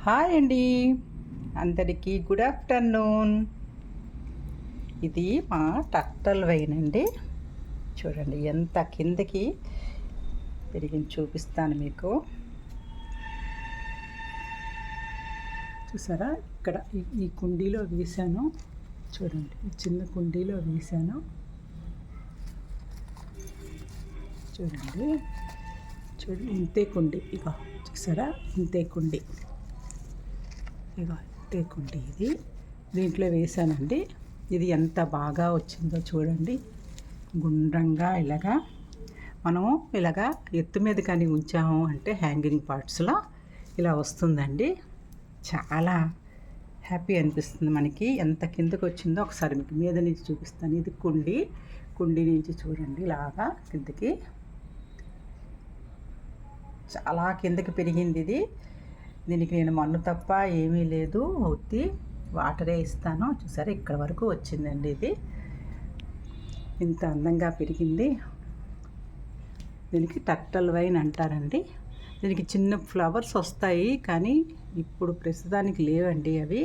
Hi అండి, అందరికీ good afternoon. ఇది మా టర్టల్ వైన్ అండి. చూడండి ఎంత కిందకి పెరిగింది, చూపిస్తాను మీకు. చూసారా, ఇక్కడ ఈ కుండీలో వేసాను. చూడండి, ఈ చిన్న కుండీలో వేసాను. చూడండి ఇంతే కుండీ. ఇక చూసారా, ఇంతే కుండీ. ఇది దీంట్లో వేసానండి. ఇది ఎంత బాగా వచ్చిందో చూడండి. గుండ్రంగా ఇలాగా మనం ఇలాగా ఎత్తు మీద కానీ ఉంచాము అంటే హ్యాంగింగ్ పార్ట్స్లో ఇలా వస్తుందండి. చాలా హ్యాపీ అనిపిస్తుంది మనకి. ఎంత కిందకు వచ్చిందో ఒకసారి మీకు మీద నుంచి చూపిస్తాను. ఇది కుండీ నుంచి చూడండి, ఇలాగా కిందకి చాలా కిందకి పెరిగింది ఇది. దీనికి నేను మన్ను తప్ప ఏమీ లేదు, ఉత్తి వాటరే ఇస్తాను. చూసారా, ఇక్కడ వరకు వచ్చిందండి. ఇది ఇంత అందంగా పెరిగింది. దీనికి టర్టల్ వైన్ అంటారండి. దీనికి చిన్న ఫ్లవర్స్ వస్తాయి, కానీ ఇప్పుడు ప్రస్తుతానికి లేవండి. అవి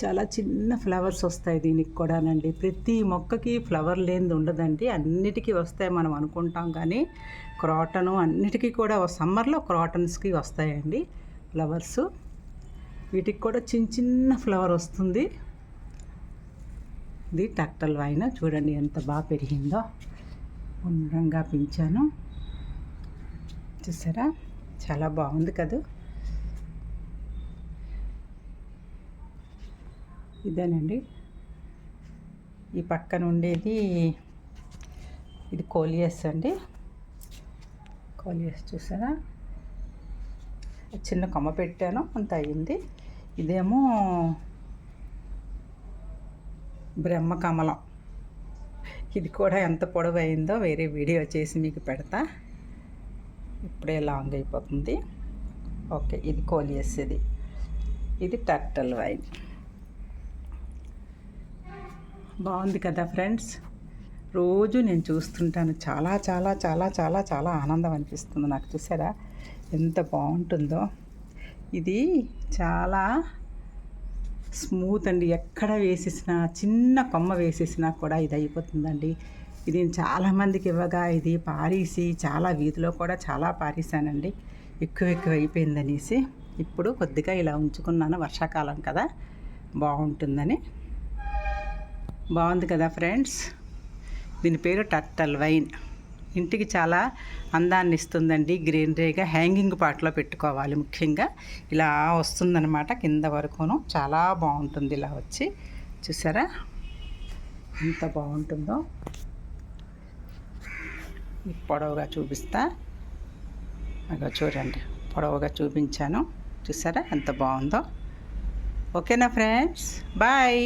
చాలా చిన్న ఫ్లవర్స్ వస్తాయి దీనికి కూడానండి. ప్రతి మొక్కకి ఫ్లవర్ లేనిది ఉండదండి, అన్నిటికీ వస్తాయి మనం అనుకుంటాం. కానీ క్రాటను అన్నిటికీ కూడా సమ్మర్లో క్రాటన్స్కి వస్తాయండి ఫ్లవర్స్. వీటికి కూడా చిన్న ఫ్లవర్ వస్తుంది. ఇది టర్టల్ వైన్. చూడండి ఎంత బాగా పెరిగిందో, గుండ్రంగా పెంచాను. చూసారా, చాలా బాగుంది కదా. ఇదేనండి, ఈ పక్కన ఉండేది ఇది కోలియస్ అండి. కోలియస్ చూసారా, చిన్న కొమ్మ పెట్టాను, అంత అయింది. ఇదేమో బ్రహ్మకమలం. ఇది కూడా ఎంత పొడవు అయిందో వేరే వీడియో చేసి మీకు పెడతా. ఇప్పుడే లాంగ్ అయిపోతుంది. ఓకే, ఇది కోలియస్. ఇది టర్టల్ వైన్. బాగుంది కదా ఫ్రెండ్స్. రోజు నేను చూస్తుంటాను. చాలా చాలా చాలా చాలా చాలా ఆనందం అనిపిస్తుంది నాకు. చూసారా ఎంత బాగుంటుందో. ఇది చాలా స్మూత్ అండి. ఎక్కడ వేసేసినా, చిన్న కొమ్మ వేసేసినా కూడా ఇది అయిపోతుందండి. ఇది చాలామందికి ఇవ్వగా ఇది పారేసి చాలా వీధిలో కూడా చాలా పారేసానండి. ఎక్కువ అయిపోయిందనేసి ఇప్పుడు కొద్దిగా ఇలా ఉంచుకున్నాను. వర్షాకాలం కదా, బాగుంటుందని. బాగుంది కదా ఫ్రెండ్స్. దీని పేరు టర్టల్ వైన్. ఇంటికి చాలా అందాన్ని ఇస్తుందండి. గ్రీనరీగా హ్యాంగింగ్ పార్ట్లో పెట్టుకోవాలి. ముఖ్యంగా ఇలా వస్తుందన్నమాట కింద వరకును. చాలా బాగుంటుంది ఇలా వచ్చి. చూసారా ఎంత బాగుంటుందో. పొడవుగా చూపిస్తా. అలా చూడండి, పొడవుగా చూపించాను. చూసారా ఎంత బాగుందో. ఓకేనా ఫ్రెండ్స్, బాయ్.